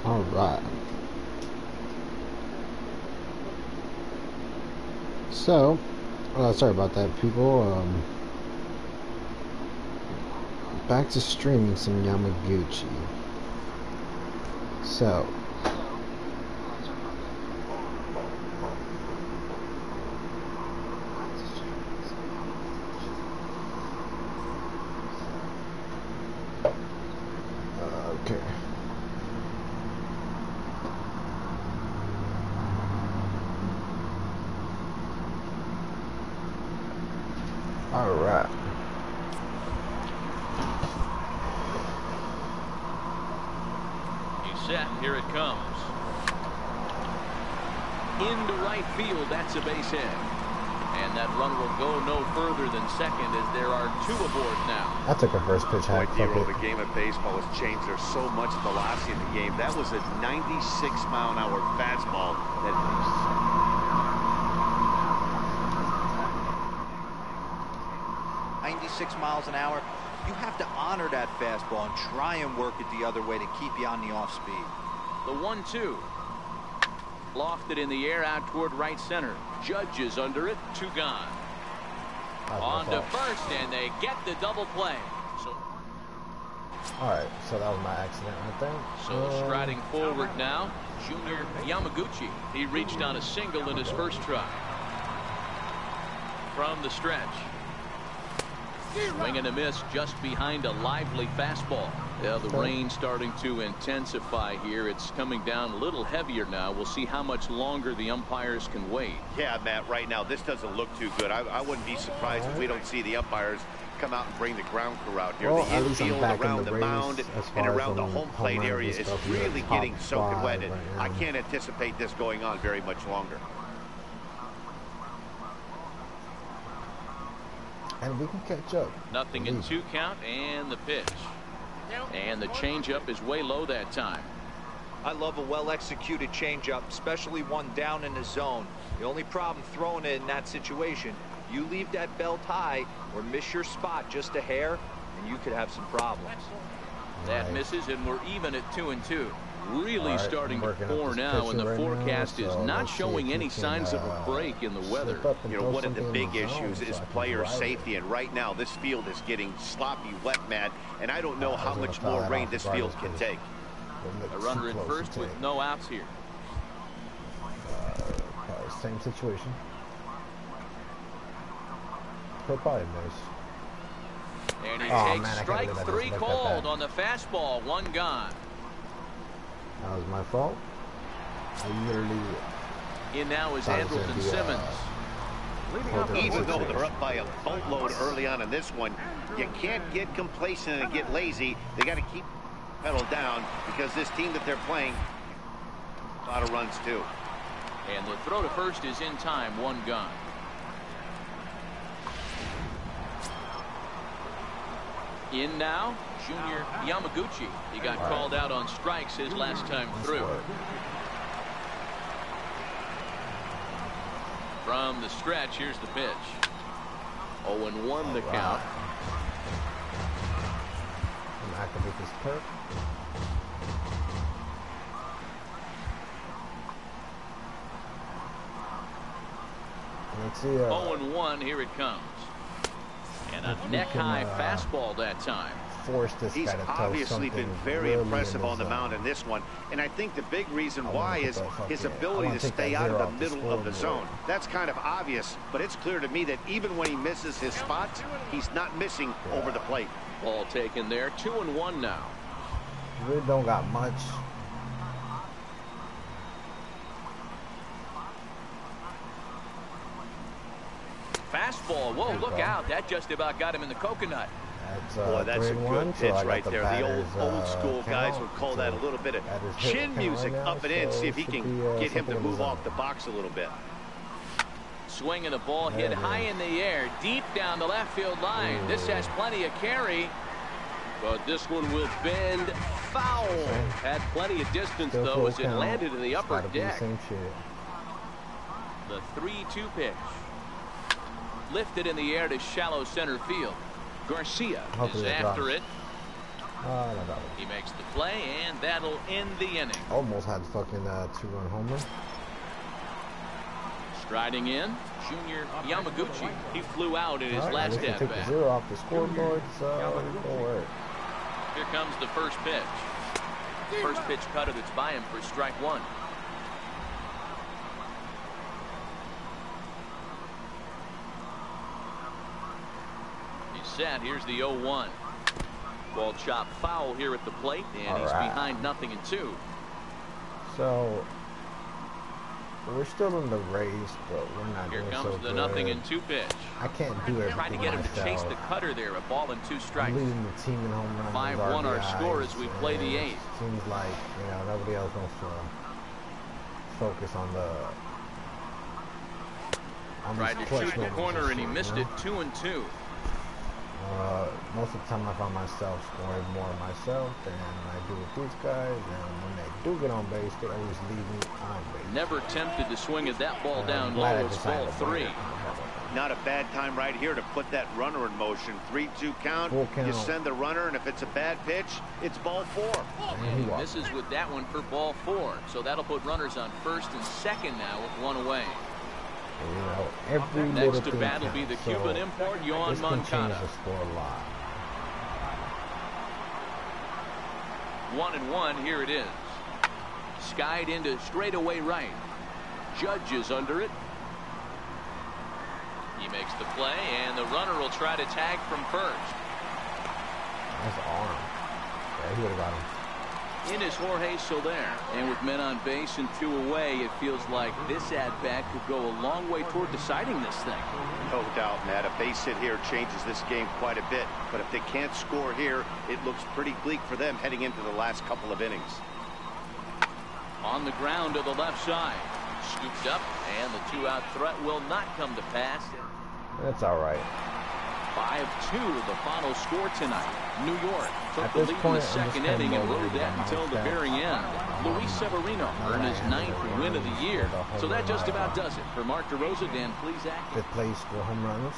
All right. So, sorry about that, people. Back to streaming some Yamaguchi. So, okay. All right. Set, here it comes. Into right field, that's a base hit. And that run will go no further than second as there are two aboard now. I took a first pitch hack. The game of baseball has changed. There's so much velocity in the game. That was a 96-mile-an-hour fastball. 96 miles an hour. You have to honor that fastball and try and work it the other way to keep you on the off speed. The 1-2. Lofted in the air out toward right center. Judge is under it. Two gone. On to first, and they get the double play. So, alright, so that was my accident, I think. So striding forward now, Junior Yamaguchi. He reached on a single in his first try. From the stretch. Swing and a miss just behind a lively fastball. Yeah, the rain starting to intensify here. It's coming down a little heavier now. We'll see how much longer the umpires can wait. Yeah, Matt, right now this doesn't look too good. I wouldn't be surprised if we don't see the umpires come out and bring the ground crew out here. Well, the infield around the mound and around the home plate area is really getting soaking wet. And I can't anticipate this going on very much longer. And we can catch up. Nothing in 2 count, and the pitch. And the changeup is way low that time. I love a well-executed changeup, especially one down in the zone. The only problem throwing it in that situation, you leave that belt high or miss your spot just a hair, and you could have some problems. That misses, and we're even at 2-2. Really starting to pour now, and the forecast is not showing any signs of a break in the weather. You know, one of the big issues is player safety, and right now this field is getting sloppy wet, Matt, and I don't know how much more rain this field can take. A runner at first with no outs here. Same situation. He'll probably miss. And he takes strike 3 called on the fastball. 1 gone. That was my fault. I literally. In now is Andrelton Simmons. Even though they're up by a boatload early on in this one, you can't get complacent and get lazy. They got to keep the pedal down because this team that they're playing, a lot of runs too. And the throw to first is in time. 1 gone. In now, Junior Yamaguchi. He got called out on strikes his last time through. From the stretch, here's the pitch. 0-1 the count. Activate this perk. Let's see. 0-1, here it comes. And a neck-high fastball that time. He's obviously been very impressive on the mound in this one, and I think the big reason why is his ability to stay out of the middle of the zone. That's kind of obvious, but it's clear to me that even when he misses his spots, he's not missing over the plate. Ball taken there. 2-1 now. Really don't got much. Fastball. Whoa, look out. That just about got him in the coconut. Boy, that's a good pitch right there. The old school guys would call that a little bit of chin music up and in. See if he can get him to move off the box a little bit. Swinging a ball hit high in the air, deep down the left field line. This has plenty of carry, but this one will bend foul. Had plenty of distance, though, as it landed in the upper deck. The 3-2 pitch. Lifted in the air to shallow center field. Garcia is after it. He makes the play, and that'll end the inning. Almost had fucking 2-run homer. Striding in, Junior Yamaguchi. He flew out in his last at-bat. Take the 0 off the scoreboard, so it'll work. Here comes the first pitch. First pitch cutter that's by him for strike one. He's set. Here's the 0-1. Ball chopped foul here at the plate, and he's behind 0-2. So we're still in the race, but we're not doing so good. Here comes the 0-2 pitch. I can't do everything Trying to get him to chase the cutter there. A ball and 2 strikes. I'm leading the team in home runs. 5-1 our score as we play the 8th. Seems like, you know, nobody else wants to focus on the. Tried to shoot the corner and he missed it. 2-2. Most of the time I find myself scoring more myself than I do with these guys, and when they do get on base, they always leave me on base. Never tempted to swing at that ball down low. It's ball 3. Not a bad time right here to put that runner in motion. 3-2 count. You send the runner, and if it's a bad pitch, it's ball 4. And he misses with that one for ball 4. So that'll put runners on first and second now with 1 away. You know, every next to bat will be the Cuban import, Yohan Moncada. 1-1, here it is. Skied into straightaway right. Judge is under it. He makes the play, and the runner will try to tag from first. Nice arm. Yeah, he would have got him. In is Jorge Soler, and with men on base and 2 away, it feels like this at-bat could go a long way toward deciding this thing. No doubt, Matt. A base hit here changes this game quite a bit, but if they can't score here, it looks pretty bleak for them heading into the last couple of innings. On the ground to the left side, scooped up, and the 2-out threat will not come to pass. That's all right. 5-2 the final score tonight. New York took the lead in the second inning and rode that until the very end. Luis Severino earned his 9th win of the year. So that just about does it. For Mark DeRosa, Dan Plesac. 5th place for home runs.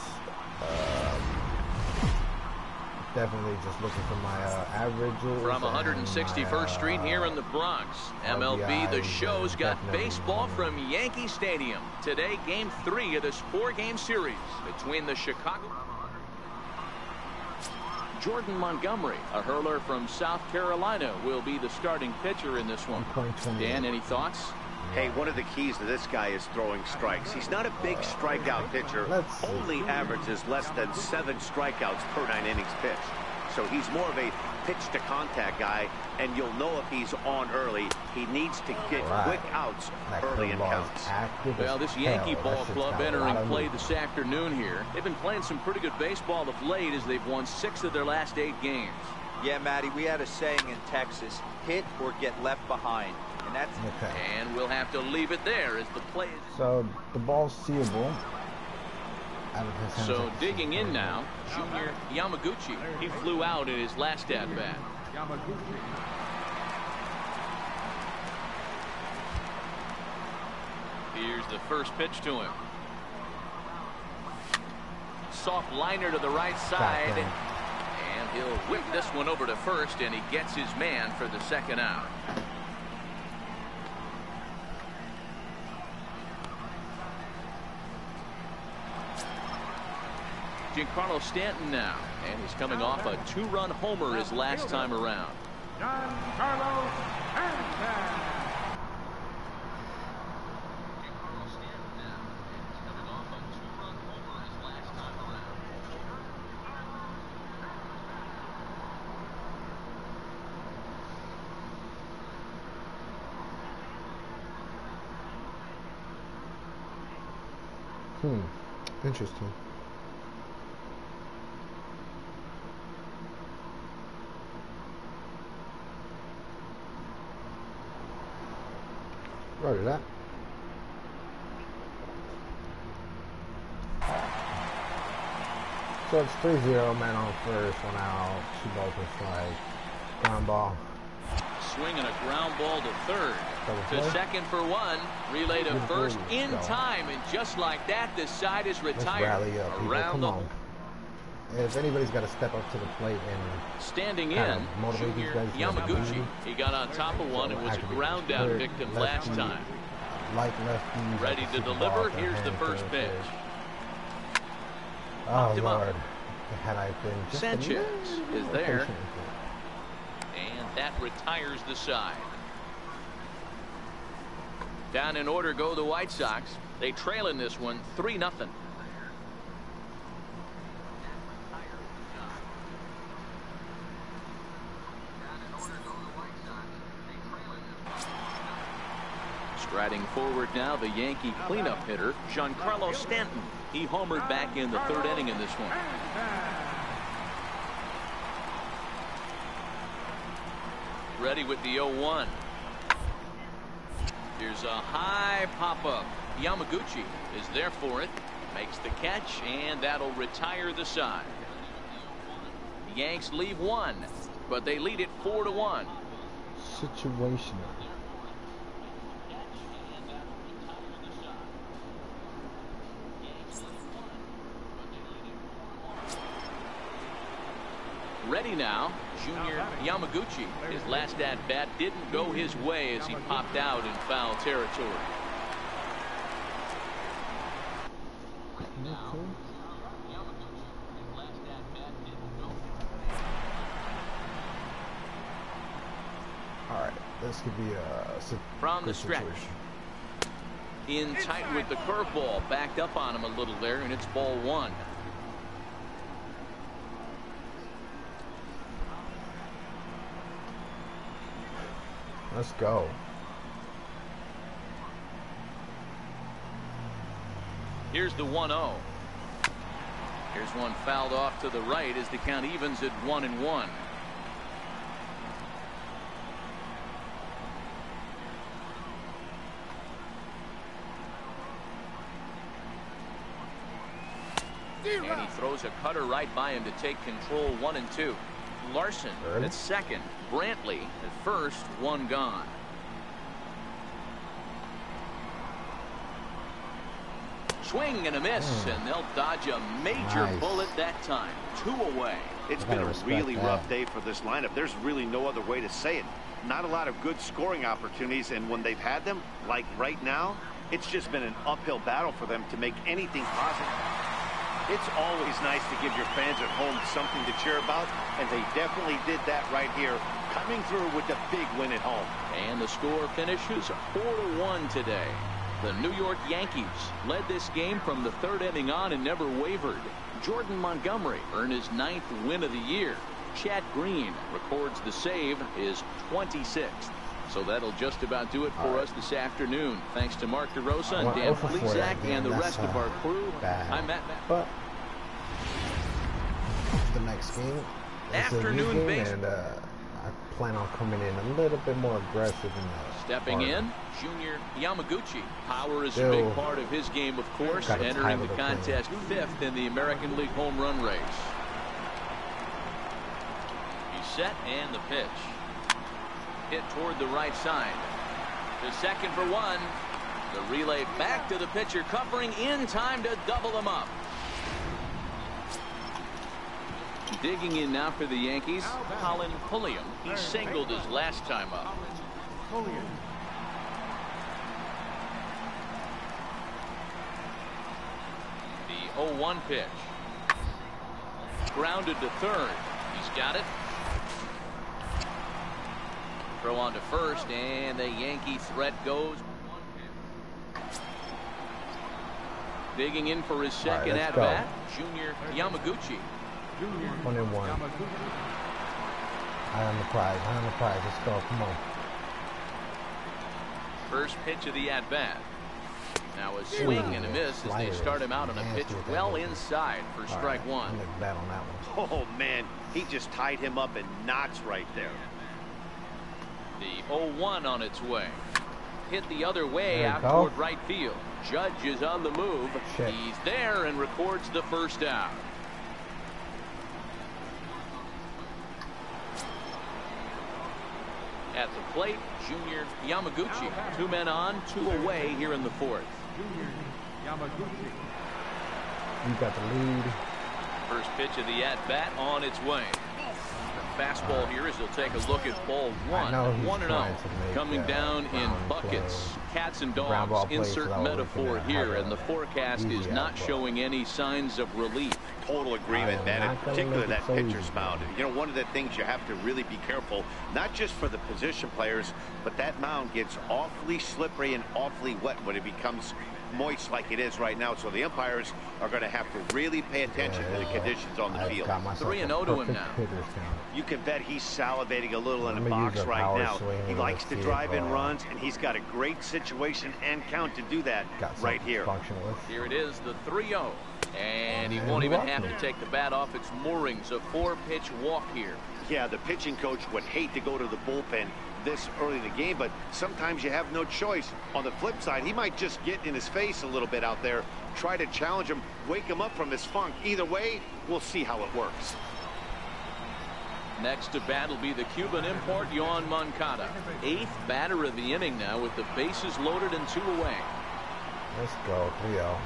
Definitely just looking for my averages. From 161st Street here in the Bronx, MLB The Show's got baseball from Yankee Stadium. Today, Game 3 of this 4-game series between the Chicago... Jordan Montgomery, a hurler from South Carolina, will be the starting pitcher in this one. Dan, any thoughts? Hey, one of the keys to this guy is throwing strikes. He's not a big strikeout pitcher. Only averages less than 7 strikeouts per 9 innings pitched. So he's more of a pitch-to-contact guy, and you'll know if he's on early. He needs to get quick outs early in counts. Well, this Yankee ball club entering play this afternoon here. They've been playing some pretty good baseball of late as they've won 6 of their last 8 games. Yeah, Matty, we had a saying in Texas, hit or get left behind. And that's And we'll have to leave it there as the play is... So the ball's seeable. So digging in now, Junior Yamaguchi. He flew out in his last at-bat. Here's the first pitch to him. Soft liner to the right side. And he'll whip this one over to first, and he gets his man for the second out. Giancarlo Stanton now, and he's coming off a 2-run homer his last time around. Giancarlo Stanton. Interesting. Roger that. So it's 3-0, man on first, 1 out, 2 balls per strike, ground ball. Swinging a ground ball to third. To second for 1. Relay to first in time, and just like that, the side is retired. Let's rally up, people. Come on. if anybody's got to step up to the plate and standing in, motivate these guys, Yamaguchi. He got on top of one and was a ground down victim last time. Like lefties, ready to deliver. Here's the first pitch. Oh Lord, had I been just Sanchez is there, and that retires the side. Down in order go the White Sox. They trail in this one 3-0. Striding forward now, the Yankee cleanup hitter, Giancarlo Stanton. He homered back in the third inning in this one. Ready with the 0-1. Here's a high pop-up. Yamaguchi is there for it. Makes the catch, and that'll retire the side. The Yanks leave one, but they lead it 4-1. Situational. Ready now, Junior Yamaguchi. His last at-bat didn't go his way as he popped out in foul territory. All right, this could be a from the stretch. In tight with the curveball, backed up on him a little there, and it's ball one. Let's go. Here's the 1-0. Here's one fouled off to the right as the count evens at 1-1. And he throws a cutter right by him to take control. 1-2. Larson at second. Brantley at first. One gone. Swing and a miss, and they'll dodge a major bullet that time. 2 away. It's been a really rough day for this lineup. There's really no other way to say it. Not a lot of good scoring opportunities, and when they've had them, like right now, it's just been an uphill battle for them to make anything positive. It's always nice to give your fans at home something to cheer about, and they definitely did that right here, coming through with the big win at home. And the score finishes 4-1 today. The New York Yankees led this game from the third inning on and never wavered. Jordan Montgomery earned his 9th win of the year. Chad Green records the save, his 26th. So that'll just about do it for us this afternoon. Thanks to Mark DeRosa and Dan Plesac and the rest of our crew. I'm Matt. But the next game, afternoon base, and I plan on coming in a little bit more aggressive. Stepping in, Junior Yamaguchi. Power is a big part of his game, of course. Entering the contest 5th in the American League home run race. He's set, and the pitch. Hit toward the right side. To second for one. The relay back to the pitcher, covering in time to double him up. Digging in now for the Yankees, Colin Pulliam. He singled his last time up. The 0-1 pitch. Grounded to third. He's got it. Throw on to first, and the Yankee threat goes. Digging in for his second at-bat, Junior Yamaguchi. 1-1. High on the prize. High on the prize. Let's go. Come on. First pitch of the at-bat. Now a swing and a miss as they start him out on a pitch well inside for strike one. Oh, man. He just tied him up in knots right there. The 0-1 on its way. Hit the other way out toward right field. Judge is on the move. He's there and records the first out. At the plate, Junior Yamaguchi. 2 men on, 2 away here in the 4th. You got the lead. First pitch of the at-bat on its way. Fastball here as he'll take a look at ball one. 1-0. Coming down in buckets. Cats and dogs insert metaphor here, and the forecast is not showing any signs of relief. Total agreement, man. In particular, that pitcher's mound. You know, one of the things you have to really be careful, not just for the position players, but that mound gets awfully slippery and awfully wet when it becomes moist like it is right now. So the umpires are going to have to really pay attention to the conditions on the field. 3-0 to him now. You can bet he's salivating a little in the box right now. He likes to drive in runs, and he's got a great situation and count to do that right here. Here it is, the 3-0. And he won't even have to take the bat off its moorings. A 4-pitch walk here. Yeah, the pitching coach would hate to go to the bullpen this early in the game, but sometimes you have no choice. On the flip side, he might just get in his face a little bit out there, try to challenge him, wake him up from his funk. Either way, we'll see how it works. Next to bat will be the Cuban import, Yoan Moncada. 8th batter of the inning now with the bases loaded and 2 away. Let's go, 3-0.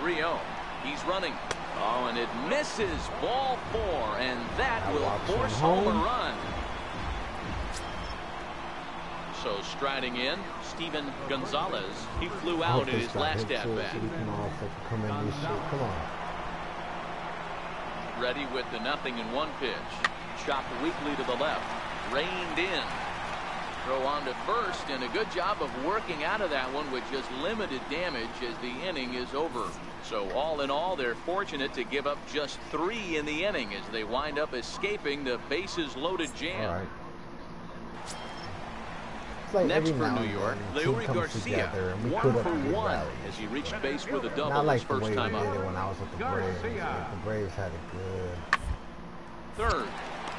3-0. He's running. Oh, and it misses. Ball 4, and that will force home a run. So striding in, Steven Gonzalez. He flew out in his last at-bat. Come on. Ready with the 0-1 pitch. Chopped weakly to the left. Reined in. Throw on to first, and a good job of working out of that one with just limited damage as the inning is over. So all in all, they're fortunate to give up just 3 in the inning as they wind up escaping the bases loaded jam. Like next for New York, Leury Garcia, 1-for-1 as he reached base with a double Not like his first time up. When I was with the Braves. The Braves had it good. Third,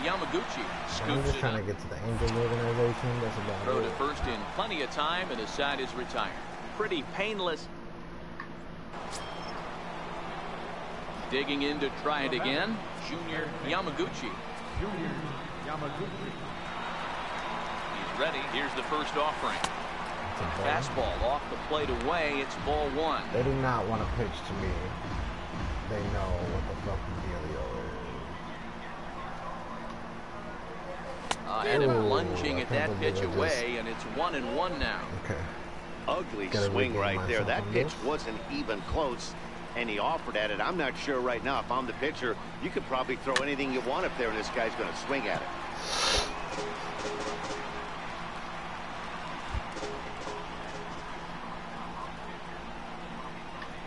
Yamaguchi scoops I'm just trying to get to the Angels organization. That's about Throw to first in plenty of time, and his side is retired. Pretty painless. Digging in to try it again, Junior Yamaguchi. He's ready. Here's the first offering. Fastball off the plate away. It's ball 1. They do not want to pitch to me. They know what the fuck the dealio is. Ahead of lunging at that pitch away, and it's 1-1 now. Okay. Ugly swing right there. That pitch wasn't even close, and he offered at it. I'm not sure right now if I'm the pitcher. You could probably throw anything you want up there, and this guy's going to swing at it.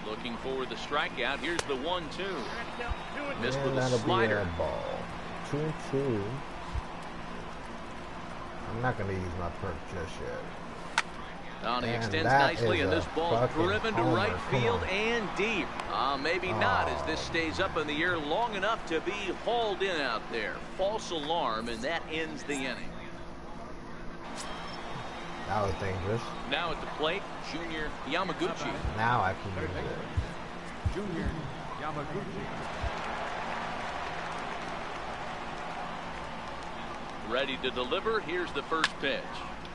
Looking for the strikeout. Here's the 1-2. Missed with a that'll slider. Be a ball. 2-2. I'm not going to use my perk just yet. Oh, he extends nicely, and this ball's driven to right field and deep. Maybe not, as this stays up in the air long enough to be hauled in out there. False alarm, and that ends the inning. That was dangerous. Now at the plate, Junior Yamaguchi. Now I can use it. Junior Yamaguchi. Ready to deliver. Here's the first pitch.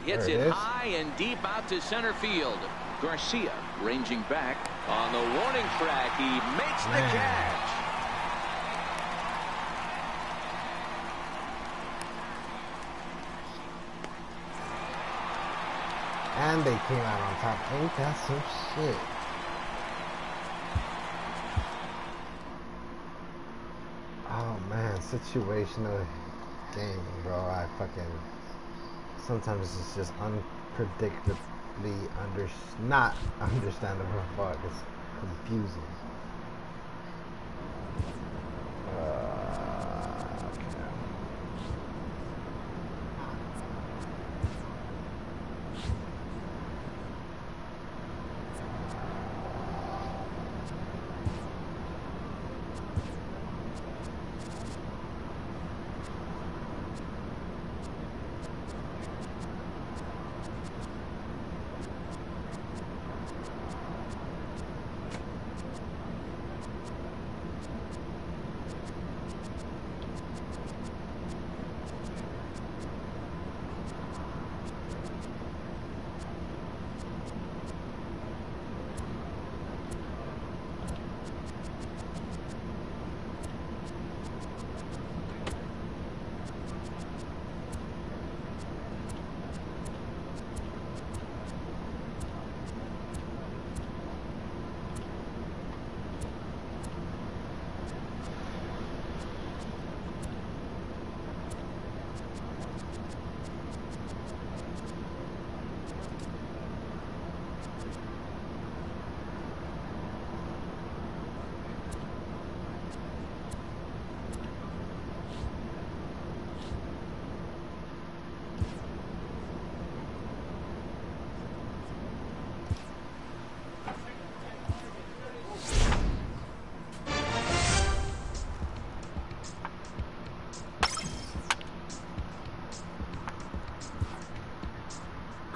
Hits it high and deep out to center field. Garcia ranging back on the warning track. He makes the catch. And they came out on top. Ain't that some shit? Oh man, situational game, bro. I fucking sometimes it's just unpredictably not understandable. Fuck, it's confusing.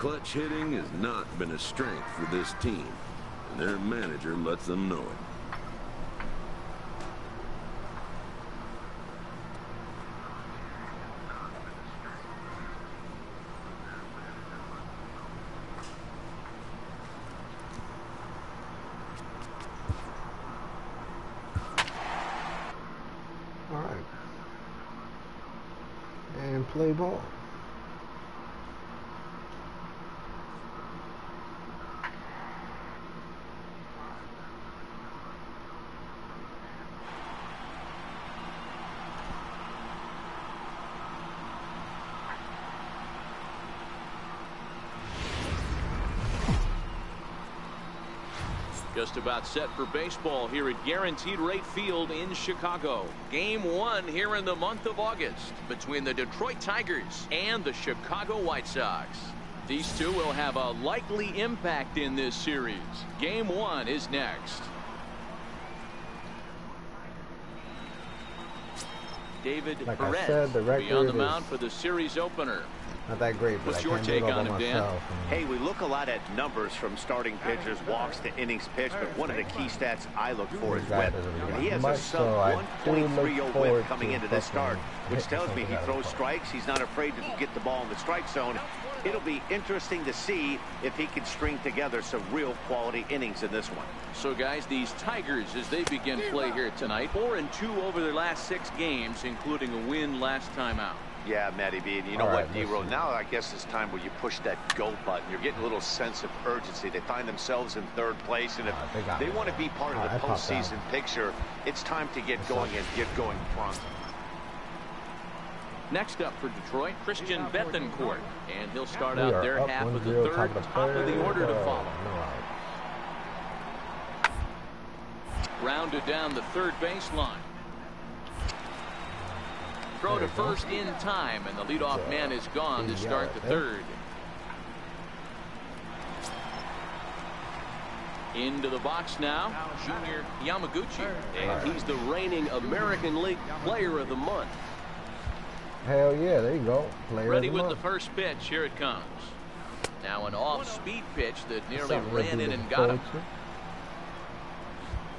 Clutch hitting has not been a strength for this team, and their manager lets them know it. All right. And play ball. Just about set for baseball here at Guaranteed Rate Field in Chicago. Game 1 here in the month of August between the Detroit Tigers and the Chicago White Sox. These two will have a likely impact in this series. Game 1 is next. David Like Perez I said, the record be on the is mound for the series opener. not that great, but What's I your can't take do it all on by him, Dan? myself. Hey, we look a lot at numbers from starting pitchers, walks to innings pitched, but one of the key stats I look for is whip. And he has a sub 1.30 whip coming into this start, which tells me he throws strikes. He's not afraid to get the ball in the strike zone. It'll be interesting to see if he can string together some real quality innings in this one. So, guys, these Tigers, as they begin play here tonight, 4-2 over their last 6 games, including a win last time out. Yeah, Matty B. And you know All what, right, D-Row, now I guess it's time where you push that go button. You're getting a little sense of urgency. They find themselves in 3rd place, and if they want to be part of the postseason picture, it's time to get going and get going pronto. Next up for Detroit, Christian Bethancourt, and he'll start We out are their up half of the 1-0, third, top of the order to follow. Rounded down the third baseline. Throw to first in time, and the leadoff man is gone to start the third. Into the box now, Junior Yamaguchi, and he's the reigning American League Player of the Month. Hell yeah, there you go. Player Ready of the with month. the first pitch. Here it comes. Now an off-speed pitch that nearly Something to ran do in with and the got him. culture.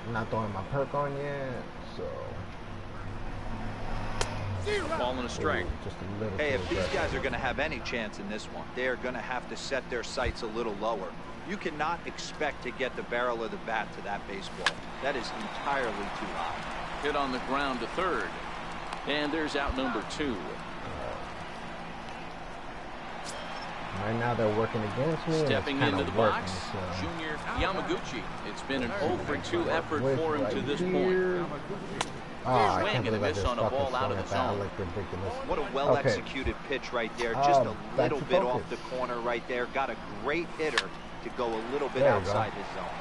I'm not throwing my perk on yet, so. Ball and a strike. Just a little Hey, too if these aggressive. guys are going to have any chance in this one, they are going to have to set their sights a little lower. You cannot expect to get the barrel of the bat to that baseball. That is entirely too high. Hit on the ground to third. And there's out number 2. Right now they're working against me. Stepping and it's into the kinda working, box, so. Junior Yamaguchi. It's been an 0-for-2 effort for him to this point. I Swing can't and a believe I miss just on a fucking ball out swung of at the that. I zone. look ridiculous. What a well-executed pitch right there. Just a back little to bit focus. off the corner right there. Got a great hitter to go a little bit There you outside go. his zone.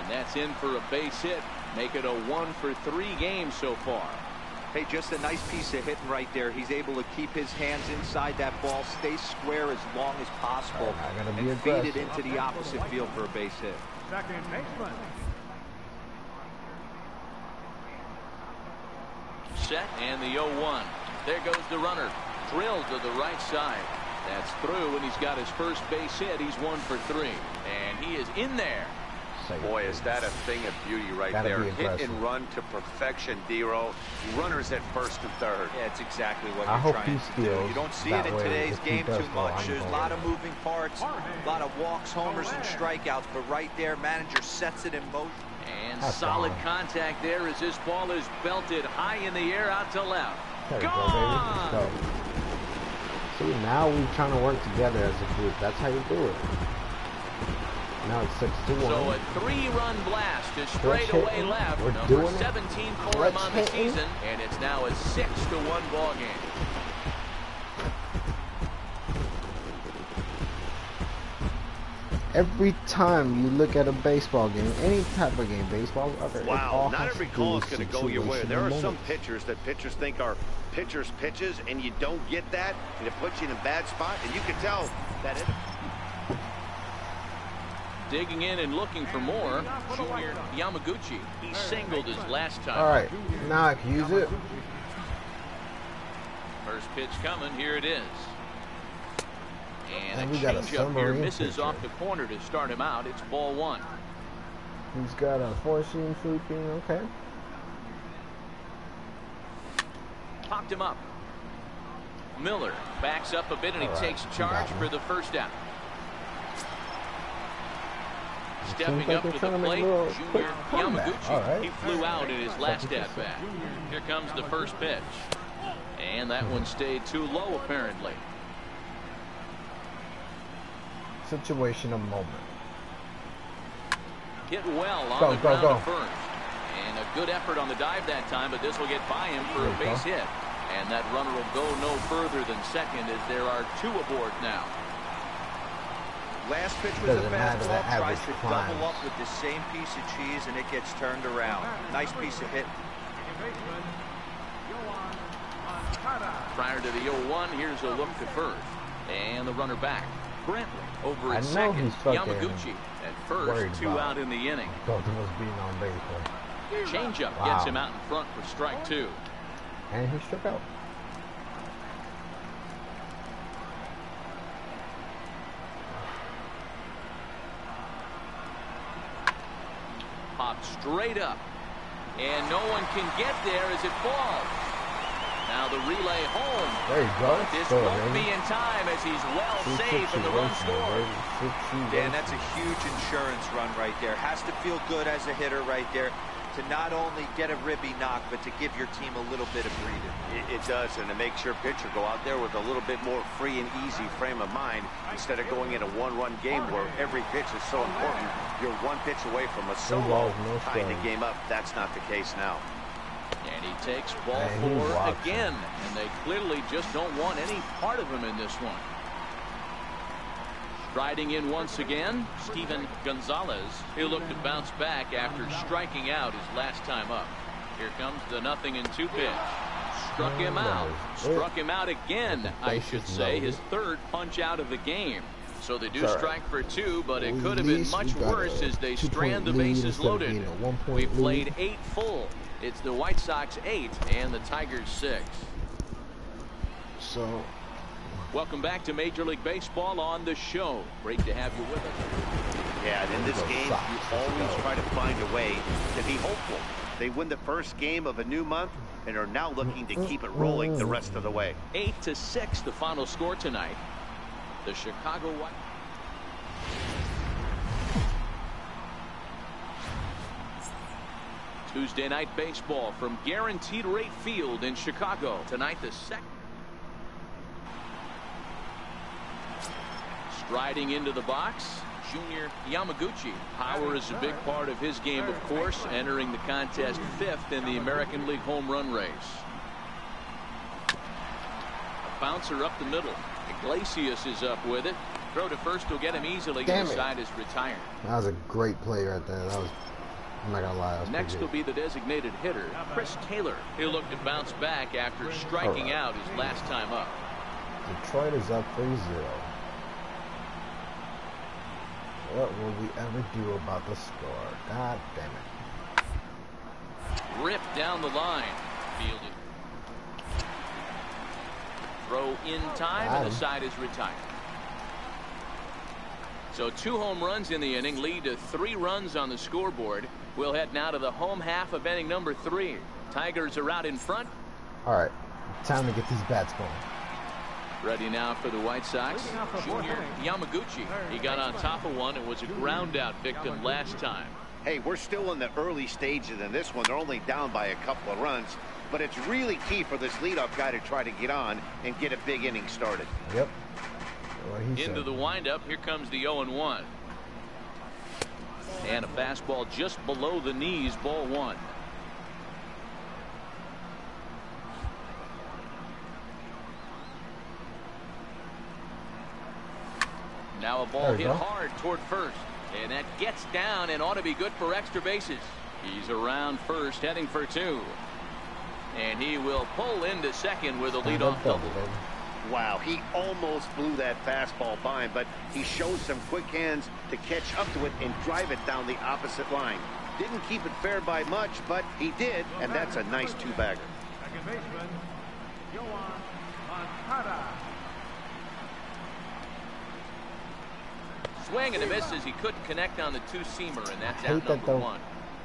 And that's in for a base hit. Make it a 1-for-3 game so far. Hey, just a nice piece of hitting right there. He's able to keep his hands inside that ball, stay square as long as possible, I gotta be and feed it aggressive. into the opposite field for a base hit. Second baseman. Set and the 0-1. There goes the runner. Drilled to the right side. That's through, and he's got his first base hit. He's 1-for-3. And he is in there. Boy, is that a thing of beauty right Gotta there. be Hit aggressive. and run to perfection, D-Row. Runners at first and third. Yeah, it's exactly what I you're hope trying he to do. steals You don't see that it in way. today's If he game does too go, much. I'm There's a going lot with of it. moving parts, a lot of walks, homers, and strikeouts, but right there, manager sets it in motion. And That's solid gone. contact there as this ball is belted high in the air out to left. There we go, Gone! baby. Let's go. See, now we're trying to work together as a group. That's how you do it. Now it's 6-1. So a 3-run blast to Let's straightaway hit him. left. We're Number doing it. 17 for him Let's on the hit him. season. And it's now a 6-1 ball game. Every time you look at a baseball game, any type of game, baseball, other, it Wow, all not has every to do call with is going to go your way. situational There are some moments. pitchers that pitchers think are pitchers' pitches, and you don't get that, and it puts you in a bad spot, and you can tell that it. Digging in and looking for more, Junior Yamaguchi. He singled his last time. All right, now I can use it. First pitch coming. Here it is. And a changeup here misses off the corner to start him out. It's ball one. He's got a four-seam sweeping. Okay. Popped him up. Miller backs up a bit, and he takes charge for the first out. Stepping up to the plate, Junior Yamaguchi. He flew out in his last at-bat. Here comes the first pitch. And that one stayed too low, apparently. Situational moment. Hit well on the ground to first. And a good effort on the dive that time, but this will get by him for a base hit. And that runner will go no further than second as there are two aboard now. Last pitch was a fastball, tries to double up with the same piece of cheese, and it gets turned around. Nice piece of hit. Prior to the 0-1, here's a look to first. And the runner back. Brantley over at second. Yamaguchi at first, two out in the inning. Thought he was being on base. Changeup gets him out in front for strike two. And he struck out. Popped straight up. And no one can get there as it falls. Now the relay home. There you go. This won't be in time as he's well safe and the run scored. Dan, that's a huge insurance run right there. Has to feel good as a hitter right there to not only get a ribby knock, but to give your team a little bit of breathing. It does, and it makes your pitcher go out there with a little bit more free and easy frame of mind instead of going in a one-run game where every pitch is so important. You're one pitch away from a solo tying the game up. That's not the case now. And he takes ball four again, and they clearly just don't want any part of him in this one. Striding in once again, Steven Gonzalez. He'll look to bounce back after striking out his last time up. Here comes the 0-2 pitch. Struck him out. Struck him out again, I should say. His third punch out of the game. So they do strike for two, but it could have been much worse as they strand the bases loaded. We played 8 full. It's the White Sox 8 and the Tigers 6. So, welcome back to Major League Baseball on the show. Great to have you with us. Yeah, and in this game, you always try to find a way to be hopeful. They win the first game of a new month and are now looking to keep it rolling the rest of the way. 8-6, the final score tonight. The Chicago White. Tuesday night baseball from Guaranteed Rate Field in Chicago. Tonight, the second. Striding into the box, Junior Yamaguchi. Power is a big part of his game, of course, entering the contest 5th in the American League home run race. A bouncer up the middle. Iglesias is up with it. Throw to first will get him easily. The side is retired. That was a great play right there. That was, I'm not gonna lie. Next will be the designated hitter, Chris Taylor. He'll look to bounce back after striking out his last time up. Detroit is up 3-0. What will we ever do about the score? God damn it. Ripped down the line. Fielded. Throw in time, and the side is retired. So 2 home runs in the inning lead to 3 runs on the scoreboard. We'll head now to the home half of inning number 3. Tigers are out in front. All right, time to get these bats going. Ready now for the White Sox, Junior Yamaguchi. He got on top of one and was a ground out victim last time. Hey, we're still in the early stages in this one. They're only down by a couple of runs, but it's really key for this leadoff guy to try to get on and get a big inning started. Yep. Into the windup, here comes the 0-1. And a fastball just below the knees, ball 1. Now a ball hit hard toward first, and that gets down and ought to be good for extra bases. He's around first, heading for 2. And he will pull into second with a leadoff double. Wow, he almost blew that fastball by him, but he showed some quick hands to catch up to it and drive it down the opposite line. Didn't keep it fair by much, but he did, and that's a nice 2-bagger. Second baseman, Yohan Moncada. swing and a miss as he couldn't connect on the two-seamer, and that's I hate out that number though. one.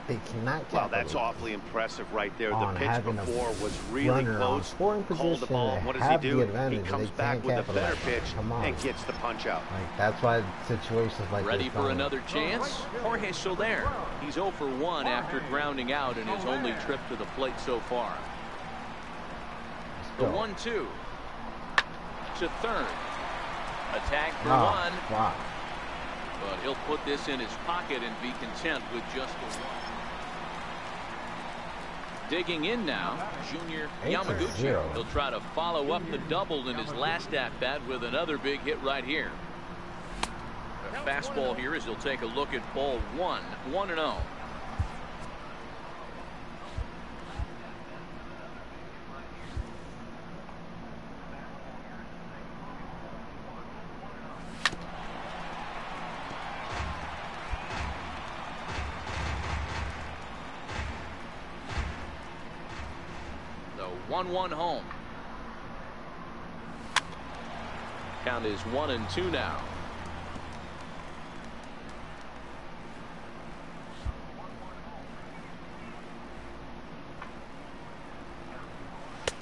They cannot. Well, that's awfully impressive right there. The on pitch having before a was really runner close. on scoring Called position, the ball. they What does he have do? the advantage, He and comes they back can't with a better capitalize on it. pitch Come on. and gets the punch out. Like, that's why situations like Ready this for don't- another chance? Jorge Soler. He's 0 for 1 after grounding out in his only trip to the plate so far. The 1-2 to third. Attack for one. Wow. But he'll put this in his pocket and be content with just the one. Digging in now, Junior Yamaguchi. He'll try to follow up the double in his last at-bat with another big hit right here. A fastball here as he'll take a look at ball one. 1-0. The 1-1 home. Count is 1-2 now.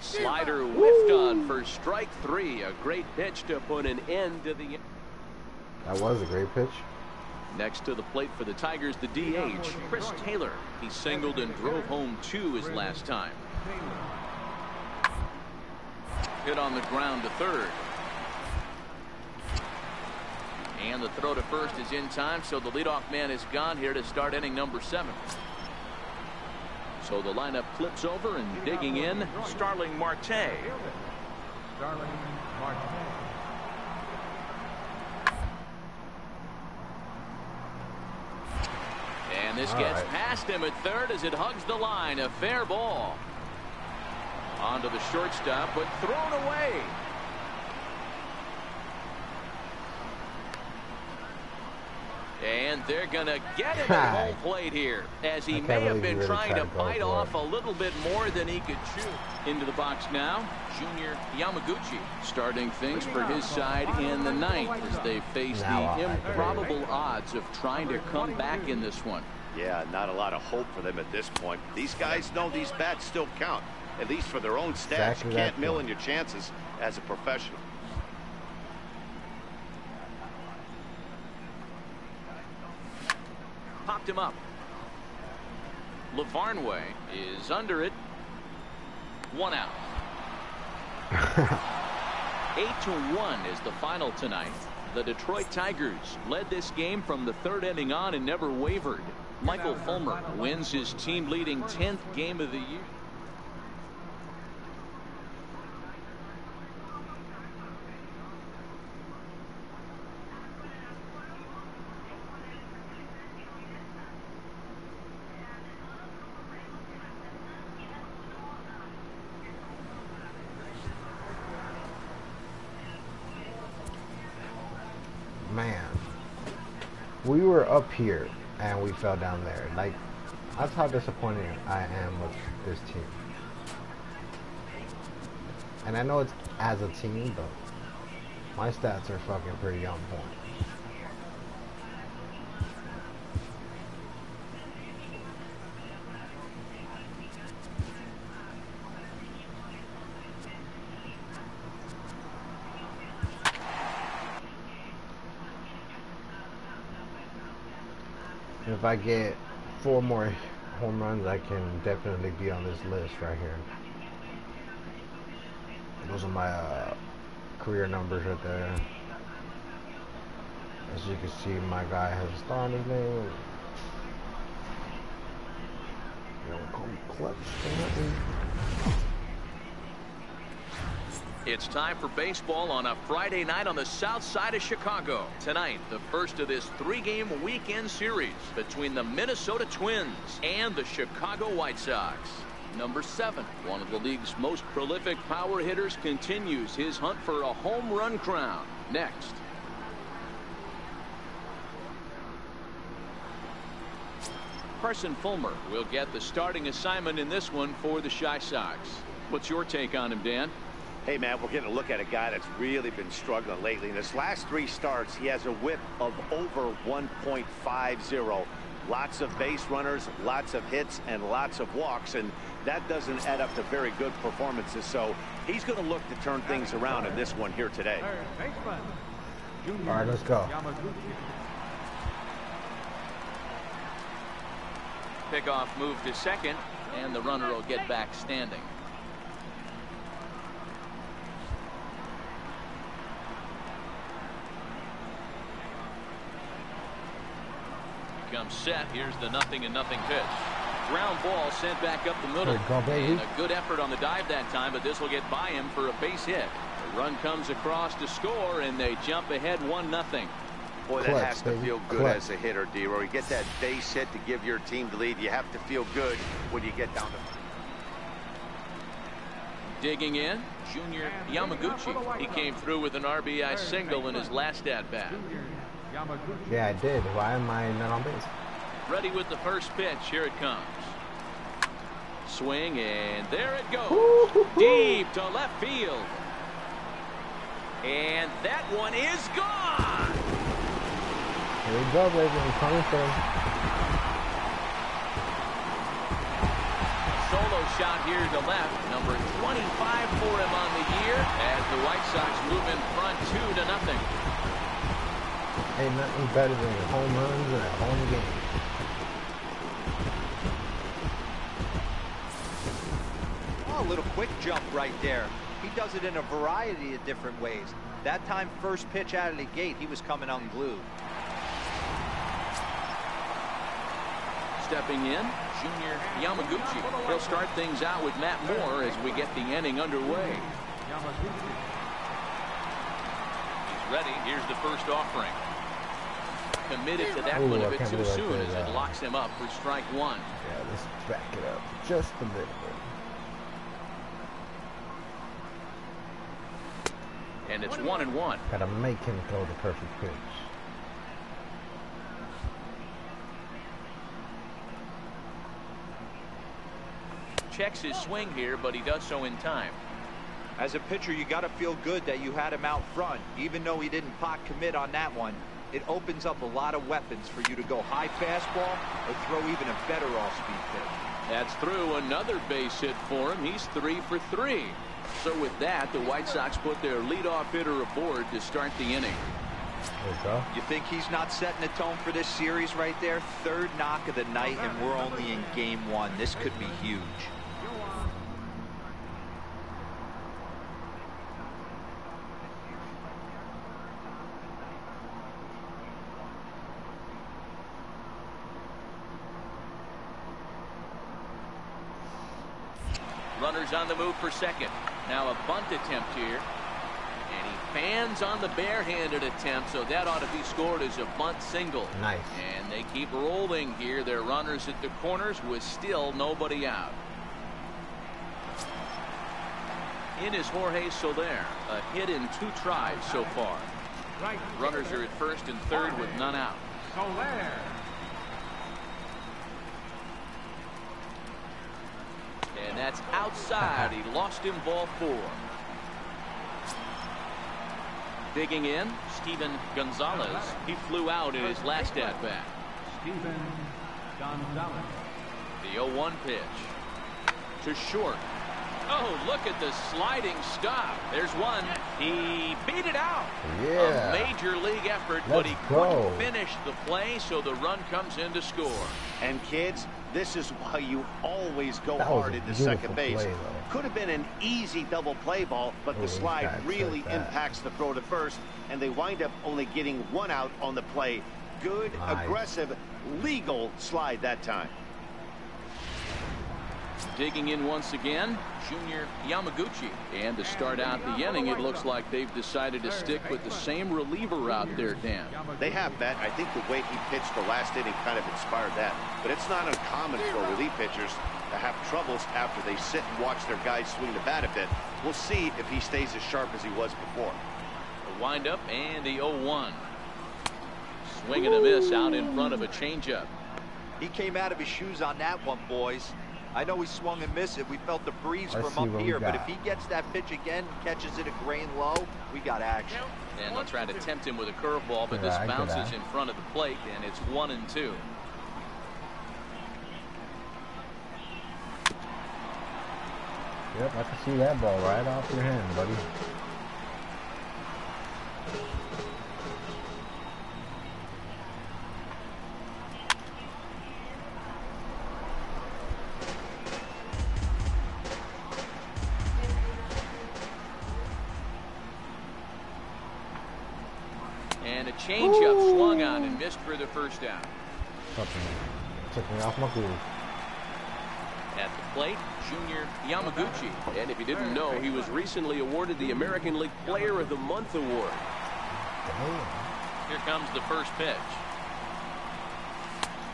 Slider whiffed on for strike three. A great pitch to put an end to the. That was a great pitch. Next to the plate for the Tigers, the DH, Chris Taylor. He singled and drove home 2 his last time. Hit on the ground to third. And the throw to first is in time, so the leadoff man is gone here to start inning number 7. So the lineup flips over, and digging in, Starling Marte. Starling Marte. And this gets past him at third as it hugs the line. A fair ball. Onto the shortstop, but thrown away. And they're going to get him at home plate here, as he may have been trying to bite off a little bit more than he could chew. Into the box now, Junior Yamaguchi starting things for his side in the 9th as they face the improbable odds of trying to come back in this one. Yeah, not a lot of hope for them at this point. These guys know these bats still count, at least for their own stats. You can't mill in your chances as a professional. Popped him up. Lavarnway is under it. 1 out. 8-1 is the final tonight. The Detroit Tigers led this game from the 3rd inning on and never wavered. Michael Fulmer wins his team-leading 10th game of the year. Man, we were up here and we fell down there. Like, that's how disappointed I am with this team. And I know it's as a team, but my stats are fucking pretty on point. If I get 4 more home runs, I can definitely be on this list right here. Those are my career numbers right there. As you can see, my guy has a star in his name. You don't call me clutch. It's time for baseball on a Friday night on the south side of Chicago. Tonight, the first of this 3-game weekend series between the Minnesota Twins and the Chicago White Sox. Number 7, one of the league's most prolific power hitters, continues his hunt for a home run crown. Next. Carson Fulmer will get the starting assignment in this one for the Chi Sox. What's your take on him, Dan? Hey, man, we're getting a look at a guy that's really been struggling lately. In his last 3 starts, he has a whip of over 1.50. Lots of base runners, lots of hits, and lots of walks, and that doesn't add up to very good performances. So he's going to look to turn things around in this one here today. All right, let's go. Pickoff move to second, and the runner will get back standing. Comes set. Here's the 0-0 pitch. Ground ball sent back up the middle. And a good effort on the dive that time, but this will get by him for a base hit. The run comes across to score, and they jump ahead 1-0. Boy, that has to feel good as a hitter, D-Roy. You get that base hit to give your team the lead. You have to feel good when you get down to... Digging in, Junior Yamaguchi. He came through with an RBI single in his last at-bat. Yeah, I did. Why am I not on base? Ready with the first pitch. Here it comes. Swing, and there it goes. Deep to left field. And that one is gone. Here we go, baby. I'm coming for him. Solo shot here to left. Number 25 for him on the year as the White Sox move in front 2-0. Ain't nothing better than home runs in a home game. Oh, a little quick jump right there. He does it in a variety of different ways. That time, first pitch out of the gate, he was coming unglued. Stepping in, Junior Yamaguchi. He'll start things out with Matt Moore as we get the inning underway. He's ready. Here's the first offering. Committed to that one a bit too soon as it locks him up for strike one. Yeah, let's back it up just a little bit. And it's 1-1. Gotta make him throw the perfect pitch. Checks his swing here, but he does so in time. As a pitcher, you got to feel good that you had him out front, even though he didn't pot commit on that one. It opens up a lot of weapons for you to go high fastball or throw even a better off-speed pitch. That's through another base hit for him. He's 3 for 3. So with that, the White Sox put their leadoff hitter aboard to start the inning. You think he's not setting the tone for this series right there? Third knock of the night, and we're only in game 1. This could be huge. Runners on the move for second. Now a bunt attempt here. And he fans on the barehanded attempt, so that ought to be scored as a bunt single. Nice. And they keep rolling here. Their runners at the corners with still nobody out. In is Jorge Soler. A hit in 2 tries so far. Runners are at first and third with none out. Soler. And that's outside. He lost him ball 4. Digging in, Steven Gonzalez. He flew out in his last at-bat. Steven Gonzalez. The 0-1 pitch. To short. Oh, look at the sliding stop. There's one. He beat it out. Yeah. A major league effort, but he couldn't finish the play, so the run comes in to score. And kids, this is why you always go hard into second base. Could have been an easy double play ball, but the slide really impacts the throw to first, and they wind up only getting 1 out on the play. Good, aggressive, legal slide that time. Digging in once again, Junior Yamaguchi. And to start out the inning, it looks like they've decided to stick with the same reliever out there, Dan. They have, Matt. I think the way he pitched the last inning kind of inspired that. But it's not uncommon for relief pitchers to have troubles after they sit and watch their guys swing the bat a bit. We'll see if he stays as sharp as he was before. The windup and the 0-1. Swing and a miss out in front of a changeup. He came out of his shoes on that one, boys. I know he swung and missed it. We felt the breeze Let's from see up what here, we but got. if he gets that pitch again and catches it a grain low, we got action. And they'll try to tempt him with a curveball, but Good this eye, good bounces eye. in front of the plate, and it's 1-2. Yep, I can see that ball right off your hand, buddy. And a changeup swung on and missed for the first down. Took me off my groove. At the plate, Junior Yamaguchi. And if you didn't know, he was recently awarded the American League Player of the Month award. Damn. Here comes the first pitch.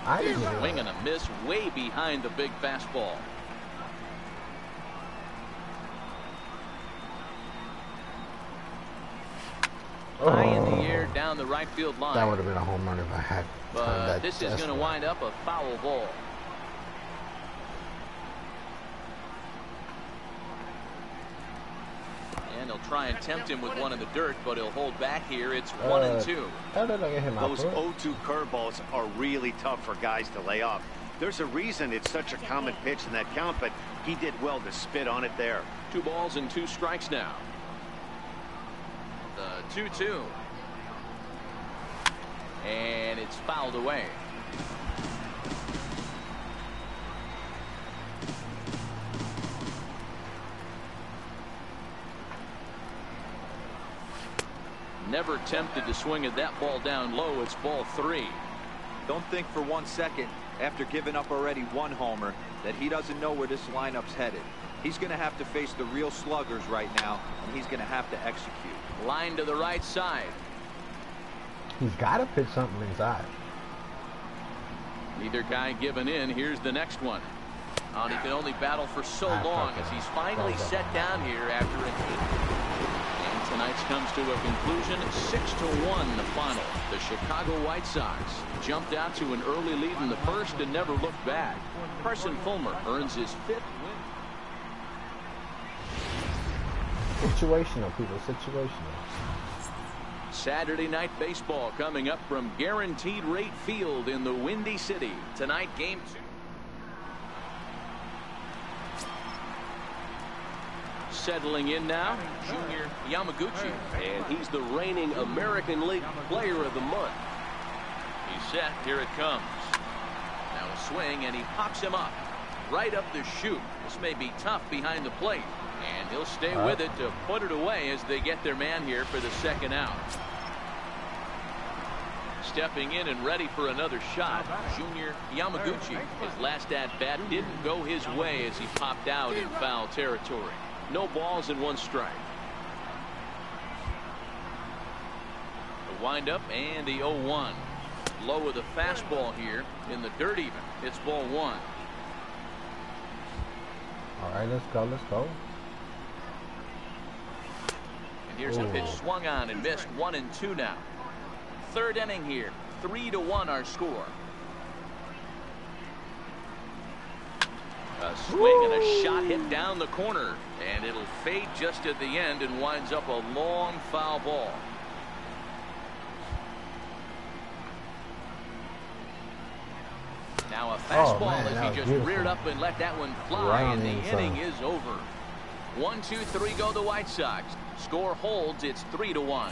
I didn't know Swing that. and a miss way behind the big fastball. High in the air down the right field line. That would have been a home run if I had turned But that. this is going to wind up a foul ball. And they'll try and tempt him with one in the dirt, but he'll hold back here. It's 1-2. How did I get hit my Those foot? 0-2 curveballs are really tough for guys to lay off. There's a reason it's such a common pitch in that count, but he did well to spit on it there. 2 balls and 2 strikes now. The 2-2. And it's fouled away. Never tempted to swing at that ball down low. It's ball 3. Don't think for 1 second, after giving up already 1 homer, that he doesn't know where this lineup's headed. He's going to have to face the real sluggers right now, and he's going to have to execute. Line to the right side. He's got to pitch something inside. Neither guy giving in. Here's the next one. And he can only battle for so long as he's finally set down here after an 8. And tonight's comes to a conclusion. 6-1 the final. The Chicago White Sox jumped out to an early lead in the first and never looked back. Carson Fulmer earns his 5th win. Situational, people. Situational. Saturday night baseball coming up from Guaranteed Rate Field in the Windy City. Tonight, game 2. Settling in now, Junior Yamaguchi. And he's the reigning American League Player of the Month. He's set. Here it comes. Now a swing, and he pops him up. Right up the chute. This may be tough behind the plate. And he'll stay with it to put it away as they get their man here for the second out. Stepping in and ready for another shot, Junior Yamaguchi. His last at-bat didn't go his way as he popped out in foul territory. No balls and 1 strike. The windup and the 0-1. Low with a fastball here in the dirt even. It's ball 1. All right, let's go. Let's go. And here's a pitch swung on and missed. 1-2 now. 3rd inning here. 3-1 our score. A swing and a shot hit down the corner, and it'll fade just at the end and winds up a long foul ball. Now a fastball as he just reared up and let that one fly, and the inning is over. 1-2-3 go the White Sox. Score holds. It's 3-1.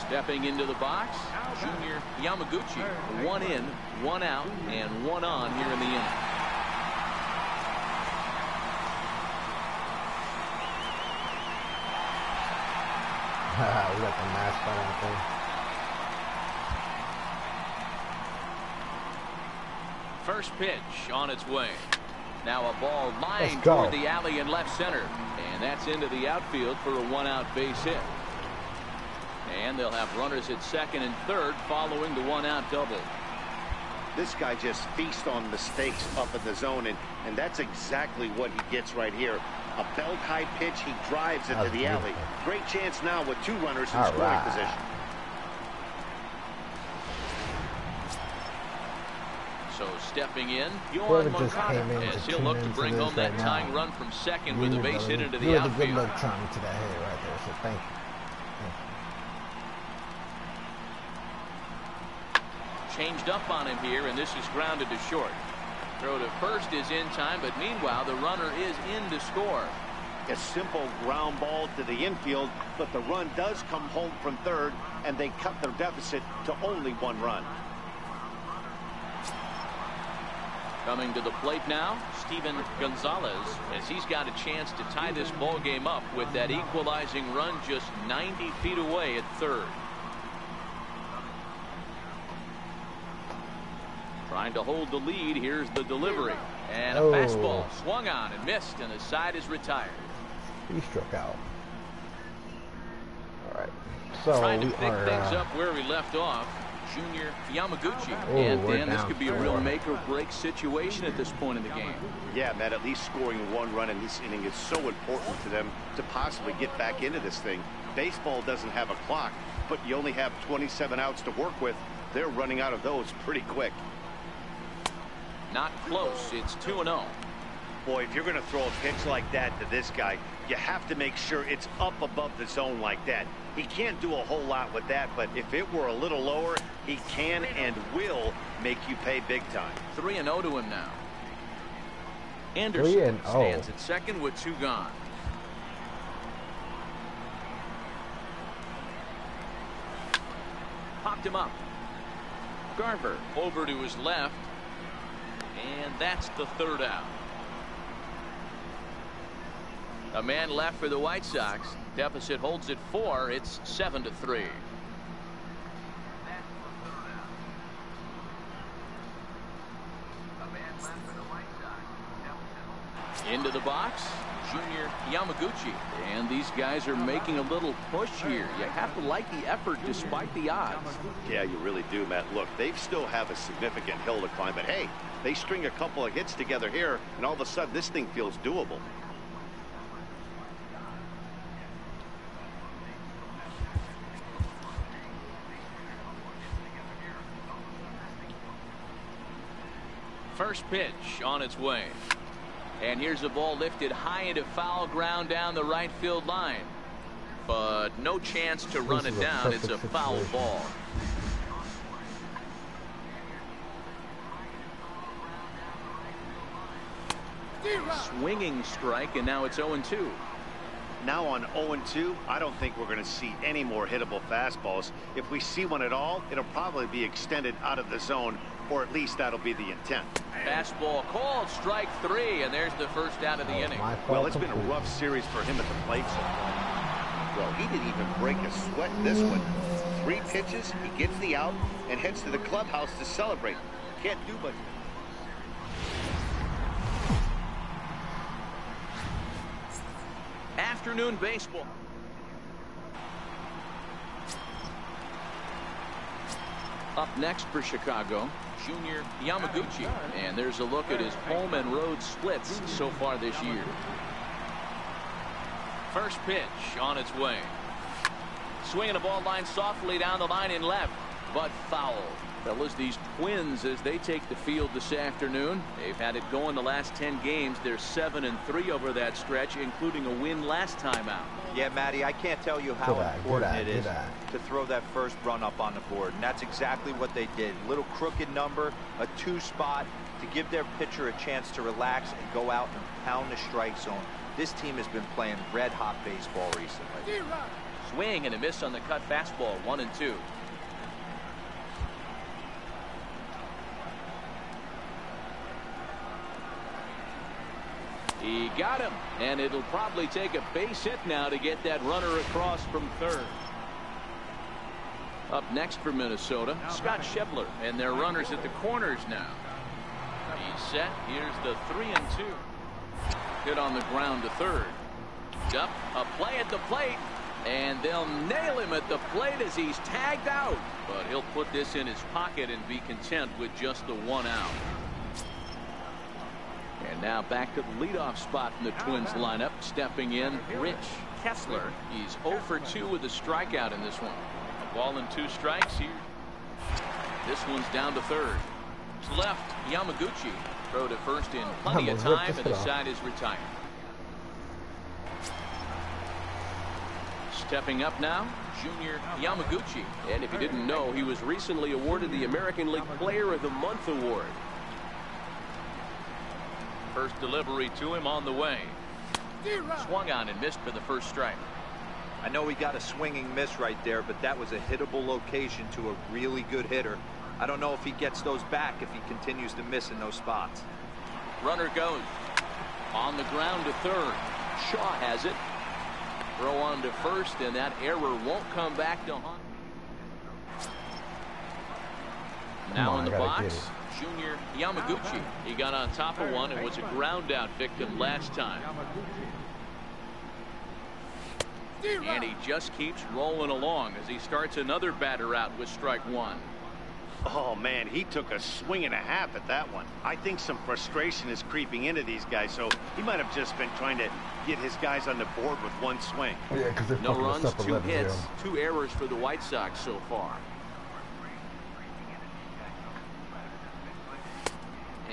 Stepping into the box, Junior Yamaguchi. 1 in, 1 out, and 1 on here in the inning. We got the mascot out there. First pitch on its way. Now a ball lined go. toward the alley in left center. And that's into the outfield for a 1-out base hit. And they'll have runners at 2nd and 3rd following the 1-out double. This guy just feasts on mistakes up in the zone, and that's exactly what he gets right here. A belt-high pitch, he drives it to the alley. Great chance now with 2 runners in scoring position. So stepping in, Yohan Moncada, as he'll look to bring home that tying run from second with a base hit into the outfield. Good luck trying to that head right there, so thank you. Changed up on him here, and this is grounded to short. Throw to first is in time, but meanwhile the runner is in to score. A simple ground ball to the infield, but the run does come home from third, and they cut their deficit to only 1 run. Coming to the plate now, Steven Gonzalez, as he's got a chance to tie this ball game up with that equalizing run just 90 feet away at third. Trying to hold the lead. Here's the delivery. And a fastball swung on and missed, and the side is retired. He struck out. All right. So trying to pick things up where we left off. Junior Yamaguchi. And Dan, this could be a real make-or-break situation at this point in the game. Yeah, Matt, at least scoring 1 run in this inning is so important to them to possibly get back into this thing. Baseball doesn't have a clock, but you only have 27 outs to work with. They're running out of those pretty quick. Not close. It's 2-0. Boy, if you're going to throw a pitch like that to this guy, you have to make sure it's up above the zone like that. He can't do a whole lot with that, but if it were a little lower, he can and will make you pay big time. 3-0 to him now. Anderson stands at second with 2 gone. Popped him up. Garver over to his left. And that's the 3rd out. A man left for the White Sox. Deficit holds at 4. It's 7-3. Into the box, Junior Yamaguchi. And these guys are making a little push here. You have to like the effort despite the odds. Yeah, you really do, Matt. Look, they still have a significant hill to climb, but hey, they string a couple of hits together here, and all of a sudden this thing feels doable. First pitch on its way. And here's a ball lifted high into foul ground down the right field line. But no chance to run it down. It's a foul ball. Swinging strike, and now it's 0-2. Now on 0-2, I don't think we're going to see any more hittable fastballs. If we see one at all, it'll probably be extended out of the zone, or at least that'll be the intent. Fastball called, strike 3, and there's the first out of the inning. Well, it's been a rough series for him at the plate so far. Well, he didn't even break a sweat in this one. 3 pitches, he gets the out, and heads to the clubhouse to celebrate. Can't do much. Afternoon baseball. Up next for Chicago, Junior Yamaguchi. And there's a look at his home and road splits so far this year. First pitch on its way. Swinging the ball line softly down the line in left, but foul. Fellas, these Twins, as they take the field this afternoon, they've had it going the last 10 games. They're 7-3 over that stretch, including a win last time out. Yeah, Matty, I can't tell you how important it is to throw that first run up on the board, and that's exactly what they did. Little crooked number, a 2 spot to give their pitcher a chance to relax and go out and pound the strike zone. This team has been playing red-hot baseball recently. Swing and a miss on the cut fastball, 1-2. He got him, and it'll probably take a base hit now to get that runner across from third. Up next for Minnesota, Scott Schebler, and their runners at the corners now. He's set. Here's the 3-2. Hit on the ground to third. Up, a play at the plate, and they'll nail him at the plate as he's tagged out. But he'll put this in his pocket and be content with just the 1 out. And Now back to the leadoff spot in the Twins lineup. Stepping in, Rich Kessler. He's 0 for 2 with a strikeout in this one. A ball and 2 strikes here. This one's down to third. It's left, Yamaguchi. Throw to first in plenty of time, and the side is retired. Stepping up now, Junior Yamaguchi. And if you didn't know, he was recently awarded the American League Player of the Month award. First delivery to him on the way. Swung on and missed for the first strike. I know he got a swinging miss right there, but that was a hittable location to a really good hitter. I don't know if he gets those back if he continues to miss in those spots. Runner goes. On the ground to third. Shaw has it. Throw on to first, and that error won't come back to haunt. Now in the box, Junior Yamaguchi. He got on top of one and was a ground out victim last time. And he just keeps rolling along as he starts another batter out with strike one. Oh, man, he took a swing and a half at that one. I think some frustration is creeping into these guys, so he might have just been trying to get his guys on the board with one swing. Yeah, because no runs, 2 hits, 2 errors for the White Sox so far.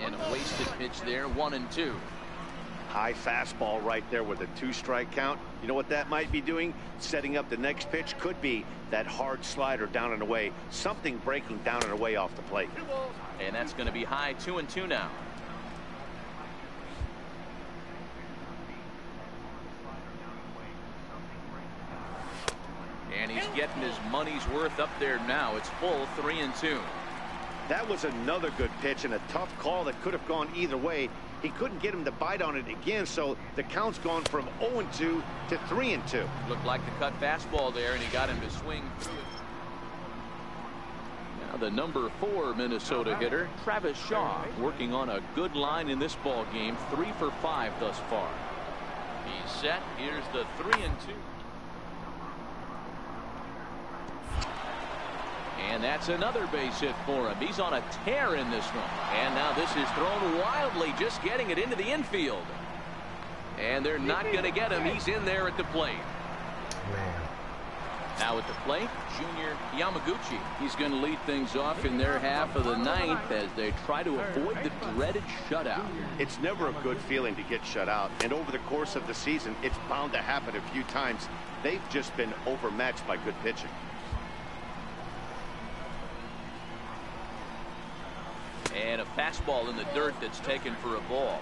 And a wasted pitch there, 1-2. High fastball right there with a 2-strike count. You know what that might be doing? Setting up the next pitch. Could be that hard slider down and away. Something breaking down and away off the plate. And that's going to be high, 2-2 now. And he's getting his money's worth up there now. It's full, 3-2. That was another good pitch and a tough call that could have gone either way. He couldn't get him to bite on it again, so the count's gone from 0-2 to 3-2. Looked like the cut fastball there, and he got him to swing through it. Now the number 4 Minnesota hitter, Travis Shaw, working on a good line in this ball game, 3 for 5 thus far. He's set. Here's the 3-2. And that's another base hit for him. He's on a tear in this one. And now this is thrown wildly, just getting it into the infield. And they're not going to get him. He's in there at the plate. Man. Now at the plate, Junior Yamaguchi. He's going to lead things off in their half of the ninth as they try to avoid the dreaded shutout. It's never a good feeling to get shut out. And over the course of the season, it's bound to happen a few times. They've just been overmatched by good pitching. And a fastball in the dirt that's taken for a ball.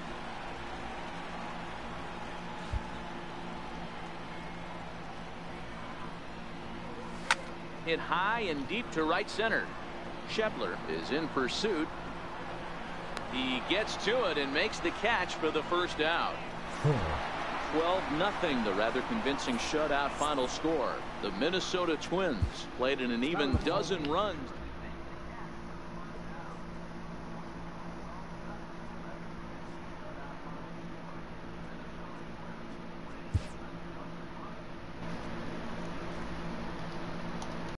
Hit high and deep to right center. Schebler is in pursuit. He gets to it and makes the catch for the first out. 12-0, the rather convincing shutout final score. The Minnesota Twins played in an even dozen runs.